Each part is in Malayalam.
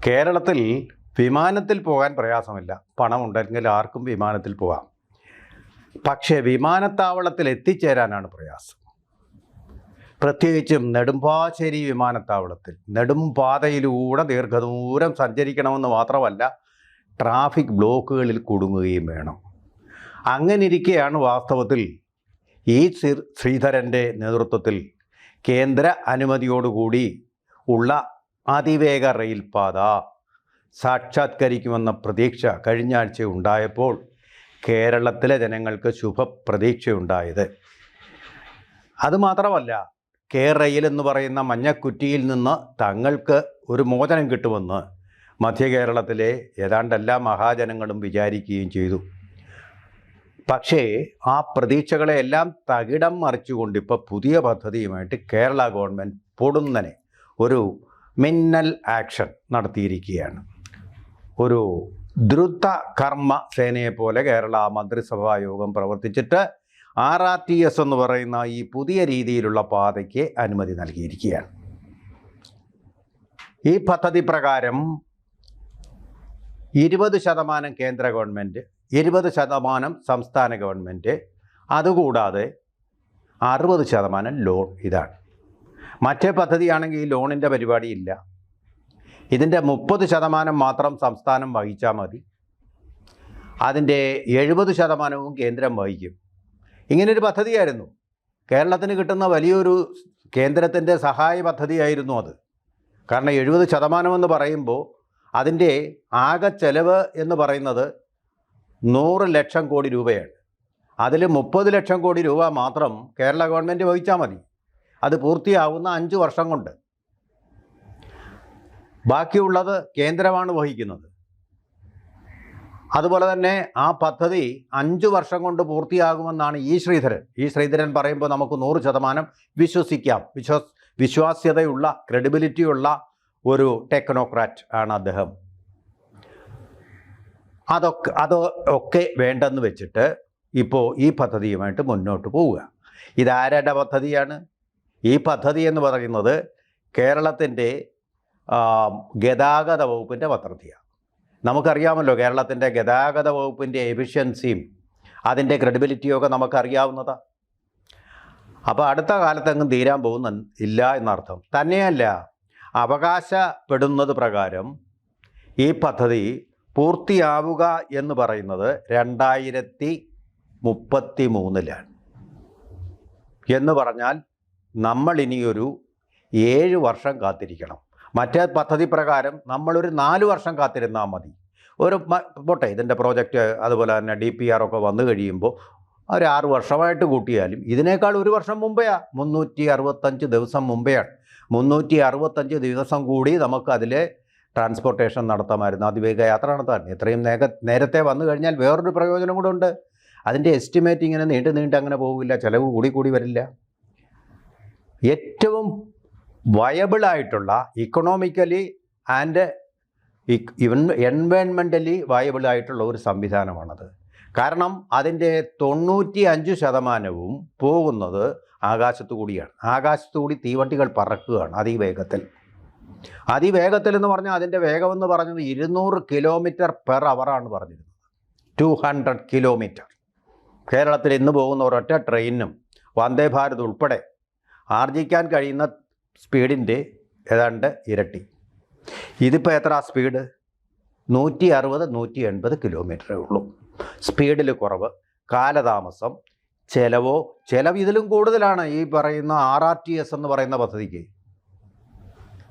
കേരളത്തിൽ വിമാനത്തിൽ പോകാൻ പ്രയാസമില്ല. പണമുണ്ടെങ്കിൽ ആർക്കും വിമാനത്തിൽ പോകാം. പക്ഷേ വിമാനത്താവളത്തിൽ എത്തിച്ചേരാനാണ് പ്രയാസം. പ്രത്യേകിച്ചും നെടുമ്പാശ്ശേരി വിമാനത്താവളത്തിൽ നെടുംപാതയിലൂടെ ദീർഘദൂരം സഞ്ചരിക്കണമെന്ന് മാത്രമല്ല, ട്രാഫിക് ബ്ലോക്കുകളിൽ കുടുങ്ങുകയും വേണം. അങ്ങനിരിക്കെയാണ് വാസ്തവത്തിൽ ഈ ശ്രീധരൻ്റെ നേതൃത്വത്തിൽ കേന്ദ്ര അനുമതിയോടുകൂടി ഉള്ള അതിവേഗ റെയിൽപാത സാക്ഷാത്കരിക്കുമെന്ന പ്രതീക്ഷ കഴിഞ്ഞ ആഴ്ച ഉണ്ടായപ്പോൾ കേരളത്തിലെ ജനങ്ങൾക്ക് ശുഭപ്രതീക്ഷയുണ്ടായത്. അതുമാത്രമല്ല, റെയിൽ എന്ന് പറയുന്ന മഞ്ഞക്കുറ്റിയിൽ നിന്ന് തങ്ങൾക്ക് ഒരു മോചനം കിട്ടുമെന്ന് മധ്യ കേരളത്തിലെ ഏതാണ്ട് എല്ലാ മഹാജനങ്ങളും വിചാരിക്കുകയും ചെയ്തു. പക്ഷേ ആ പ്രതീക്ഷകളെല്ലാം തകിടം മറിച്ചുകൊണ്ട് ഇപ്പോൾ പുതിയ പദ്ധതിയുമായിട്ട് കേരള ഗവൺമെൻറ് പൊടുന്നനെ ഒരു മിന്നൽ ആക്ഷൻ നടത്തിയിരിക്കുകയാണ്. ഒരു ദ്രുത കർമ്മ സേനയെപ്പോലെ കേരള മന്ത്രിസഭാ യോഗം പ്രവർത്തിച്ചിട്ട് RRTS എന്ന് പറയുന്ന ഈ പുതിയ രീതിയിലുള്ള പാതയ്ക്ക് അനുമതി നൽകിയിരിക്കുകയാണ്. ഈ പദ്ധതി പ്രകാരം 20% കേന്ദ്ര ഗവൺമെൻറ്, 20% സംസ്ഥാന ഗവൺമെൻറ്, അതുകൂടാതെ 60% ലോൺ. ഇതാണ്. മറ്റേ പദ്ധതിയാണെങ്കിൽ ഈ ലോണിൻ്റെ പരിപാടിയില്ല. ഇതിൻ്റെ 30% മാത്രം സംസ്ഥാനം വഹിച്ചാൽ മതി. അതിൻ്റെ 70% കേന്ദ്രം വഹിക്കും. ഇങ്ങനൊരു പദ്ധതിയായിരുന്നു. കേരളത്തിന് കിട്ടുന്ന വലിയൊരു കേന്ദ്രത്തിൻ്റെ സഹായ പദ്ധതിയായിരുന്നു അത്. കാരണം 70% എന്ന് പറയുമ്പോൾ അതിൻ്റെ ആകെ ചെലവ് എന്ന് പറയുന്നത് 100 ലക്ഷം കോടി രൂപയാണ്. അതിൽ 30 ലക്ഷം കോടി രൂപ മാത്രം കേരള ഗവൺമെൻറ് വഹിച്ചാൽ മതി. അത് പൂർത്തിയാവുന്ന 5 വർഷം കൊണ്ട്. ബാക്കിയുള്ളത് കേന്ദ്രമാണ് വഹിക്കുന്നത്. അതുപോലെ തന്നെ ആ പദ്ധതി 5 വർഷം കൊണ്ട് പൂർത്തിയാകുമെന്നാണ് ഈ ശ്രീധരൻ പറയുമ്പോൾ നമുക്ക് 100% വിശ്വസിക്കാം. വിശ്വാസ്യതയുള്ള, ക്രെഡിബിലിറ്റിയുള്ള ഒരു ടെക്നോക്രാറ്റ് ആണ് അദ്ദേഹം. അതൊക്കെ വേണ്ടെന്ന് വെച്ചിട്ട് ഇപ്പോൾ ഈ പദ്ധതിയുമായിട്ട് മുന്നോട്ട് പോവുക. ഇതാരുടെ പദ്ധതിയാണ്? ഈ പദ്ധതി എന്ന് പറയുന്നത് കേരളത്തിൻ്റെ ഗതാഗത വകുപ്പിൻ്റെ പദ്ധതിയാണ്. നമുക്കറിയാമല്ലോ കേരളത്തിൻ്റെ ഗതാഗത വകുപ്പിൻ്റെ എഫിഷ്യൻസിയും അതിൻ്റെ ക്രെഡിബിലിറ്റിയൊക്കെ നമുക്കറിയാവുന്നതാണ്. അപ്പോൾ അടുത്ത കാലത്തെങ്ങും തീരാൻ ഇല്ല എന്നർത്ഥം. തന്നെയല്ല, അവകാശപ്പെടുന്നത് പ്രകാരം ഈ പദ്ധതി പൂർത്തിയാവുക എന്ന് പറയുന്നത് 2033 എന്ന് പറഞ്ഞാൽ നമ്മൾ ഇനിയൊരു 7 വർഷം കാത്തിരിക്കണം. മറ്റേ പദ്ധതി പ്രകാരം നമ്മളൊരു 4 വർഷം കാത്തിരുന്നാൽ മതി. പോട്ടെ, ഇതിൻ്റെ പ്രോജക്റ്റ് അതുപോലെ തന്നെ DPR ഒക്കെ വന്നു കഴിയുമ്പോൾ ഒരു 6 വർഷമായിട്ട് കൂട്ടിയാലും ഇതിനേക്കാൾ 1 വർഷം മുമ്പെയാണ്, 365 ദിവസം മുമ്പെയാണ്. 365 ദിവസം കൂടി നമുക്കതിൽ ട്രാൻസ്പോർട്ടേഷൻ നടത്താമായിരുന്നു, അതിവേഗ യാത്ര നടത്താൻ. എത്രയും നേരത്തെ വന്നു കഴിഞ്ഞാൽ വേറൊരു പ്രയോജനം കൂടെ ഉണ്ട്. അതിൻ്റെ എസ്റ്റിമേറ്റ് ഇങ്ങനെ നീണ്ട് അങ്ങനെ പോകില്ല, ചിലവ് കൂടി വരില്ല. ഏറ്റവും വയബിളായിട്ടുള്ള, ഇക്കണോമിക്കലി ആൻഡ് എൻവയൺമെൻ്റലി വയബിളായിട്ടുള്ള ഒരു സംവിധാനമാണത്. കാരണം അതിൻ്റെ 95% പോകുന്നത് ആകാശത്തു കൂടിയാണ്. ആകാശത്തു കൂടി തീവണ്ടികൾ പറക്കുകയാണ് അതിവേഗത്തിൽ എന്ന് പറഞ്ഞാൽ അതിൻ്റെ വേഗമെന്ന് പറഞ്ഞത് 200 km/h പറഞ്ഞിരുന്നത്. 200 കിലോമീറ്റർ. കേരളത്തിൽ ഇന്ന് പോകുന്ന ഒരൊറ്റ ട്രെയിനും വന്ദേ ഭാരത് ഉൾപ്പെടെ ആർജിക്കാൻ കഴിയുന്ന സ്പീഡിൻ്റെ ഏതാണ്ട് ഇരട്ടി. ഇതിപ്പോൾ എത്ര സ്പീഡ്? 160-180 കിലോമീറ്ററേ ഉള്ളൂ. സ്പീഡിൽ കുറവ്, കാലതാമസം, ചെലവ് ഇതിലും കൂടുതലാണ് ഈ പറയുന്ന RRTS എന്ന് പറയുന്ന പദ്ധതിക്ക്.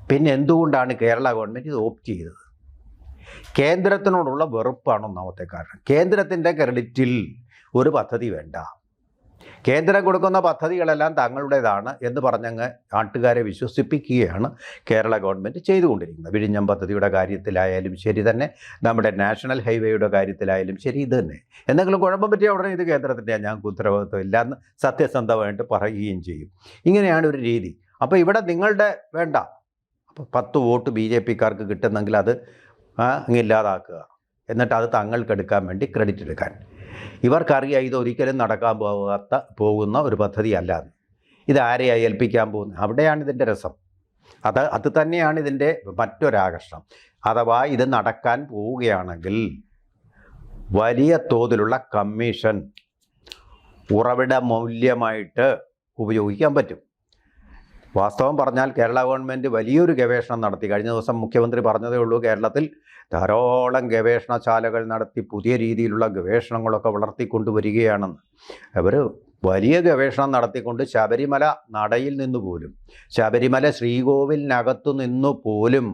പിന്നെ എന്തുകൊണ്ടാണ് കേരള ഗവൺമെൻറ് ഇത് ഓപ്റ്റ് ചെയ്തത്? കേന്ദ്രത്തിനോടുള്ള വെറുപ്പാണ് ഒന്നാമത്തെ കാരണം. കേന്ദ്രത്തിൻ്റെ ക്രെഡിറ്റിൽ ഒരു പദ്ധതി വേണ്ട. കേന്ദ്രം കൊടുക്കുന്ന പദ്ധതികളെല്ലാം തങ്ങളുടേതാണ് എന്ന് പറഞ്ഞങ്ങ് നാട്ടുകാരെ വിശ്വസിപ്പിക്കുകയാണ് കേരള ഗവൺമെൻറ് ചെയ്തുകൊണ്ടിരിക്കുന്നത്. വിഴിഞ്ഞം പദ്ധതിയുടെ കാര്യത്തിലായാലും ശരി തന്നെ, നമ്മുടെ നാഷണൽ ഹൈവേയുടെ കാര്യത്തിലായാലും ശരി ഇത് തന്നെ. എന്തെങ്കിലും കുഴപ്പം പറ്റിയ ഉടനെ ഇത് കേന്ദ്രത്തിൻ്റെ, ഞങ്ങൾക്ക് ഉത്തരവാദിത്വം ഇല്ലയെന്ന് സത്യസന്ധമായിട്ട് പറയുകയും ചെയ്യും. ഇങ്ങനെയാണ് ഒരു രീതി. അപ്പോൾ ഇവിടെ നിങ്ങളുടെ വേണ്ട, അപ്പോൾ 10 വോട്ട് BJPക്കാർക്ക് കിട്ടുന്നെങ്കിൽ അത് ഇല്ലാതാക്കുക, എന്നിട്ട് അത് തങ്ങൾക്കെടുക്കാൻ വേണ്ടി ക്രെഡിറ്റ് എടുക്കാൻ. ഇവർക്കറിയാം ഇതൊരിക്കലും നടക്കാൻ പോകുന്ന ഒരു പദ്ധതിയല്ല. ഇതാരെയാണ് ഏൽപ്പിക്കാൻ പോകുന്നത്? അവിടെയാണ് ഇതിൻ്റെ രസം. അത് തന്നെയാണ് ഇതിൻ്റെ മറ്റൊരാകർഷണം. അഥവാ ഇത് നടക്കാൻ പോവുകയാണെങ്കിൽ വലിയ തോതിലുള്ള കമ്മീഷൻ ഉറവിട മൂല്യമായിട്ട് ഉപയോഗിക്കാൻ പറ്റും. വാസ്തവം പറഞ്ഞാൽ കേരള ഗവൺമെൻറ് വലിയൊരു ഗവേഷണം നടത്തി. കഴിഞ്ഞ ദിവസം മുഖ്യമന്ത്രി പറഞ്ഞതേ ഉള്ളൂ, കേരളത്തിൽ ധാരാളം ഗവേഷണശാലകൾ നടത്തി പുതിയ രീതിയിലുള്ള ഗവേഷണങ്ങളൊക്കെ വളർത്തിക്കൊണ്ടുവരികയാണെന്ന്. അവർ വലിയ ഗവേഷണം നടത്തിക്കൊണ്ട് ശബരിമല നടയിൽ നിന്ന് പോലും, ശബരിമല ശ്രീകോവിലിനകത്തു നിന്നു പോലും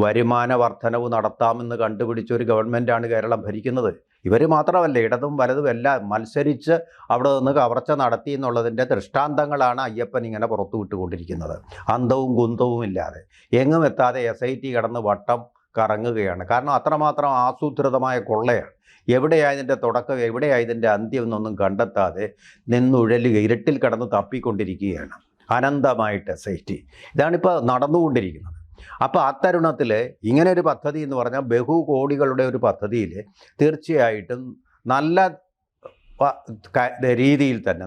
വരുമാന വർധനവ് നടത്താമെന്ന് കണ്ടുപിടിച്ച ഒരു ഗവൺമെൻറ്റാണ് കേരളം ഭരിക്കുന്നത്. ഇവർ മാത്രമല്ല, ഇടതും വലതും എല്ലാം മത്സരിച്ച് അവിടെ നിന്ന് കവർച്ച നടത്തി എന്നുള്ളതിൻ്റെ ദൃഷ്ടാന്തങ്ങളാണ് അയ്യപ്പൻ ഇങ്ങനെ പുറത്തു വിട്ടുകൊണ്ടിരിക്കുന്നത്. അന്തവും കുന്തവും ഇല്ലാതെ എങ്ങും എത്താതെ SIT കടന്ന് വട്ടം കറങ്ങുകയാണ്. കാരണം അത്രമാത്രം ആസൂത്രിതമായ കൊള്ളയാണ്. എവിടെയായതിൻ്റെ തുടക്കം, എവിടെയായതിൻ്റെ അന്ത്യം എന്നൊന്നും കണ്ടെത്താതെ നിന്നുഴലുക, ഇരുട്ടിൽ കടന്ന് തപ്പിക്കൊണ്ടിരിക്കുകയാണ് അനന്തമായിട്ട് SIT. ഇതാണിപ്പോൾ നടന്നുകൊണ്ടിരിക്കുന്നത്. അപ്പോൾ അത്തരുണത്തിൽ ഇങ്ങനെ ഒരു പദ്ധതി എന്ന് പറഞ്ഞാൽ ബഹുകോടികളുടെ ഒരു പദ്ധതിയിൽ തീർച്ചയായിട്ടും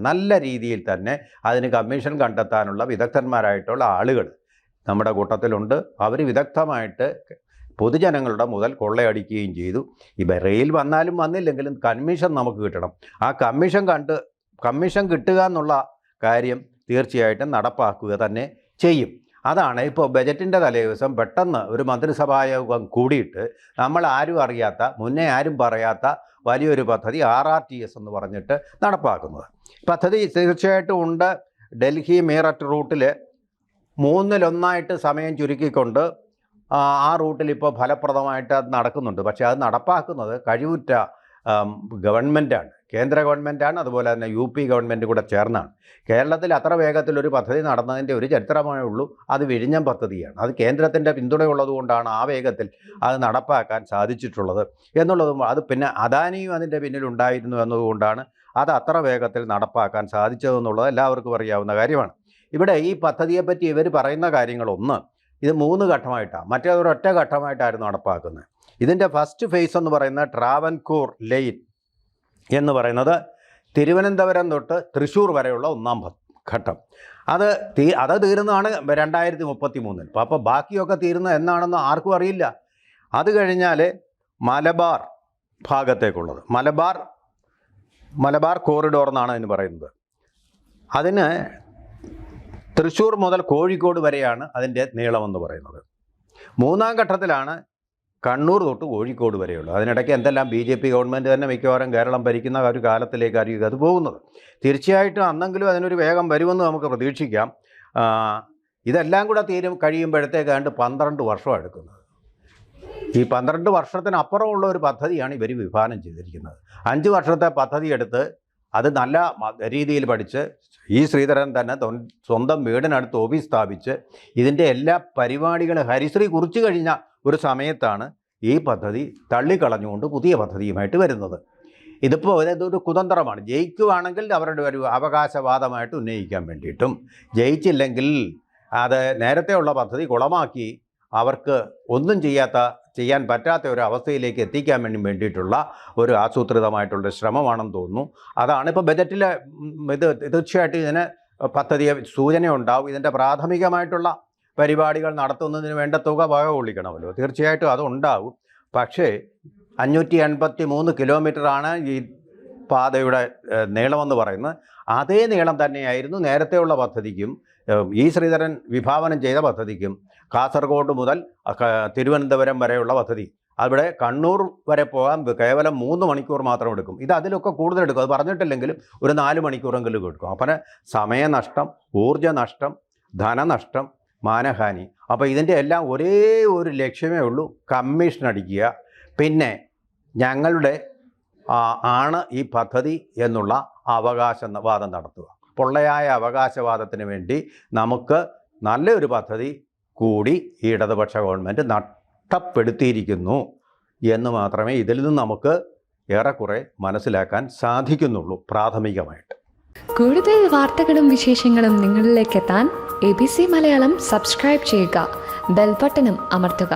നല്ല രീതിയിൽ തന്നെ അതിന് കമ്മീഷൻ കണ്ടെത്താനുള്ള വിദഗ്ധന്മാരായിട്ടുള്ള ആളുകൾ നമ്മുടെ കൂട്ടത്തിലുണ്ട്. അവർ വിദഗ്ധമായിട്ട് പൊതുജനങ്ങളുടെ മുതൽ കൊള്ളയടിക്കുകയും ചെയ്തു. ഇപ്പം റെയിൽ വന്നാലും വന്നില്ലെങ്കിലും കമ്മീഷൻ നമുക്ക് കിട്ടണം. ആ കമ്മീഷൻ കിട്ടുക എന്നുള്ള കാര്യം തീർച്ചയായിട്ടും നടപ്പാക്കുക തന്നെ ചെയ്യും. അതാണ് ഇപ്പോൾ ബജറ്റിൻ്റെ തലേദിവസം പെട്ടെന്ന് ഒരു മന്ത്രിസഭായോഗം കൂടിയിട്ട് നമ്മൾ ആരും അറിയാത്ത, മുന്നേ ആരും പറയാത്ത വലിയൊരു പദ്ധതി RRTS എന്ന് പറഞ്ഞിട്ട് നടപ്പാക്കുന്നത്. പദ്ധതി തീർച്ചയായിട്ടും ഉണ്ട്. ഡൽഹി മീററ്റ് റൂട്ടിൽ 1/3 സമയം ചുരുക്കിക്കൊണ്ട് ആ റൂട്ടിൽ ഇപ്പോൾ ഫലപ്രദമായിട്ട് അത് നടക്കുന്നുണ്ട്. പക്ഷേ അത് നടപ്പാക്കുന്നത് കഴിവുറ്റ ഗവൺമെൻറ്റാണ്, കേന്ദ്ര ഗവൺമെൻറ്റാണ്, അതുപോലെ തന്നെ UP ഗവൺമെൻറ് കൂടെ ചേർന്നാണ്. കേരളത്തിൽ അത്ര വേഗത്തിലൊരു പദ്ധതി നടന്നതിൻ്റെ ഒരു ചരിത്രമേ ഉള്ളൂ, അത് വിഴിഞ്ഞം പദ്ധതിയാണ്. അത് കേന്ദ്രത്തിൻ്റെ പിന്തുണയുള്ളതുകൊണ്ടാണ് ആ വേഗത്തിൽ അത് നടപ്പാക്കാൻ സാധിച്ചിട്ടുള്ളത് എന്നുള്ളതും, അത് പിന്നെ അദാനിയും അതിൻ്റെ പിന്നിലുണ്ടായിരുന്നു എന്നതുകൊണ്ടാണ് അത് അത്ര വേഗത്തിൽ നടപ്പാക്കാൻ സാധിച്ചതെന്നുള്ളത് എല്ലാവർക്കും അറിയാവുന്ന കാര്യമാണ്. ഇവിടെ ഈ പദ്ധതിയെപ്പറ്റി ഇവർ പറയുന്ന കാര്യങ്ങളൊന്ന്, ഇത് 3 ഘട്ടമായിട്ടാണ്, മറ്റേതൊരൊറ്റ ഘട്ടമായിട്ടായിരുന്നു നടപ്പാക്കുന്നത്. ഇതിൻ്റെ ഫസ്റ്റ് ഫേസ് എന്ന് പറയുന്നത് ട്രാവൻകൂർ ലൈൻ എന്ന് പറയുന്നത് തിരുവനന്തപുരം തൊട്ട് തൃശ്ശൂർ വരെയുള്ള 1ാം ഘട്ടം. അത് തീരുന്നതാണ് 2033. അപ്പോൾ ബാക്കിയൊക്കെ തീരുന്നത് എന്നാണെന്ന് ആർക്കും അറിയില്ല. അത് കഴിഞ്ഞാൽ മലബാർ ഭാഗത്തേക്കുള്ളത്, മലബാർ കോറിഡോർ എന്നാണ് അതിന് പറയുന്നത്. അതിന് തൃശ്ശൂർ മുതൽ കോഴിക്കോട് വരെയാണ് അതിൻ്റെ നീളമെന്ന് പറയുന്നത്. 3ാം ഘട്ടത്തിലാണ് കണ്ണൂർ തൊട്ട് കോഴിക്കോട് വരെയുള്ളത്. അതിനിടയ്ക്ക് എന്തെല്ലാം BJP ഗവൺമെൻറ് തന്നെ മിക്കവാറും കേരളം ഭരിക്കുന്ന ഒരു കാലത്തിലേക്കായിരിക്കും അത് പോകുന്നത്. തീർച്ചയായിട്ടും അന്നെങ്കിലും അതിനൊരു വേഗം വരുമെന്ന് നമുക്ക് പ്രതീക്ഷിക്കാം. ഇതെല്ലാം കൂടെ കഴിയുമ്പോഴത്തേക്കാണ്ട് 12 വർഷം എടുക്കുന്നത്. ഈ 12 വർഷത്തിനപ്പുറമുള്ള ഒരു പദ്ധതിയാണ് ഇവർ വിഭാവനം ചെയ്തിരിക്കുന്നത്. 5 വർഷത്തെ പദ്ധതി എടുത്ത് അത് നല്ല രീതിയിൽ പഠിച്ച് ശ്രീധരൻ തന്നെ സ്വന്തം വീടിനടുത്ത് ഓഫീസ് സ്ഥാപിച്ച് ഇതിൻ്റെ എല്ലാ പരിപാടികളും ഹരിശ്രീ കുറിച്ചു കഴിഞ്ഞ ഒരു സമയത്താണ് ഈ പദ്ധതി തള്ളിക്കളഞ്ഞുകൊണ്ട് പുതിയ പദ്ധതിയുമായിട്ട് വരുന്നത്. ഇതിപ്പോൾ ഇതൊരു കുതന്ത്രമാണ്. ജയിക്കുകയാണെങ്കിൽ അവരുടെ ഒരു അവകാശവാദമായിട്ട് ഉന്നയിക്കാൻ വേണ്ടിയിട്ടും, ജയിച്ചില്ലെങ്കിൽ അത് നേരത്തെയുള്ള പദ്ധതി കുളമാക്കി അവർക്ക് ഒന്നും ചെയ്യാൻ പറ്റാത്ത ഒരു അവസ്ഥയിലേക്ക് എത്തിക്കാൻ വേണ്ടിയിട്ടുള്ള ഒരു ആസൂത്രിതമായിട്ടുള്ള ശ്രമമാണെന്ന് തോന്നുന്നു. അതാണ് ഇപ്പോൾ ബജറ്റിൽ തീർച്ചയായിട്ടും ഇതിന് പദ്ധതിയെ സൂചനയുണ്ടാവും. ഇതിൻ്റെ പ്രാഥമികമായിട്ടുള്ള പരിപാടികൾ നടത്തുന്നതിന് വേണ്ട തുക വക കൊള്ളിക്കണമല്ലോ, തീർച്ചയായിട്ടും അതുണ്ടാവും. പക്ഷേ 583 കിലോമീറ്ററാണ് ഈ പാതയുടെ നീളമെന്ന് പറയുന്നത്. അതേ നീളം തന്നെയായിരുന്നു നേരത്തെയുള്ള പദ്ധതിക്കും ശ്രീധരൻ വിഭാവനം ചെയ്ത പദ്ധതിക്കും. കാസർഗോഡ് മുതൽ തിരുവനന്തപുരം വരെയുള്ള പദ്ധതി, അവിടെ കണ്ണൂർ വരെ പോകാൻ കേവലം 3 മണിക്കൂർ മാത്രം എടുക്കും. ഇത് അതിലൊക്കെ കൂടുതൽ എടുക്കും, അത് പറഞ്ഞിട്ടില്ലെങ്കിലും ഒരു 4 മണിക്കൂറെങ്കിലും എടുക്കും. അപ്പം സമയനഷ്ടം, ഊർജ്ജനഷ്ടം, ധനനഷ്ടം, മാനഹാനി. അപ്പോൾ ഇതിൻ്റെ എല്ലാം ഒരേ ഒരു ലക്ഷ്യമേ ഉള്ളൂ, കമ്മീഷൻ അടിക്കുക. പിന്നെ ഞങ്ങളുടെ ആണ് ഈ പദ്ധതി എന്നുള്ള അവകാശവാദം നടത്തുക. പൊള്ളയായ അവകാശവാദത്തിന് വേണ്ടി നമുക്ക് നല്ലൊരു പദ്ധതി കൂടി ഈ ഇടതുപക്ഷ ഗവൺമെൻറ് നഷ്ടപ്പെടുത്തിയിരിക്കുന്നു എന്ന് മാത്രമേ ഇതിൽ നിന്ന് നമുക്ക് ഏറെക്കുറെ മനസ്സിലാക്കാൻ സാധിക്കുന്നുള്ളൂ പ്രാഥമികമായിട്ട്. കൂടുതൽ വാർത്തകളും വിശേഷങ്ങളും നിങ്ങളിലേക്ക് എത്താൻ ABC മലയാളം സബ്സ്ക്രൈബ് ചെയ്യുക, ബെൽ ബട്ടണും അമർത്തുക.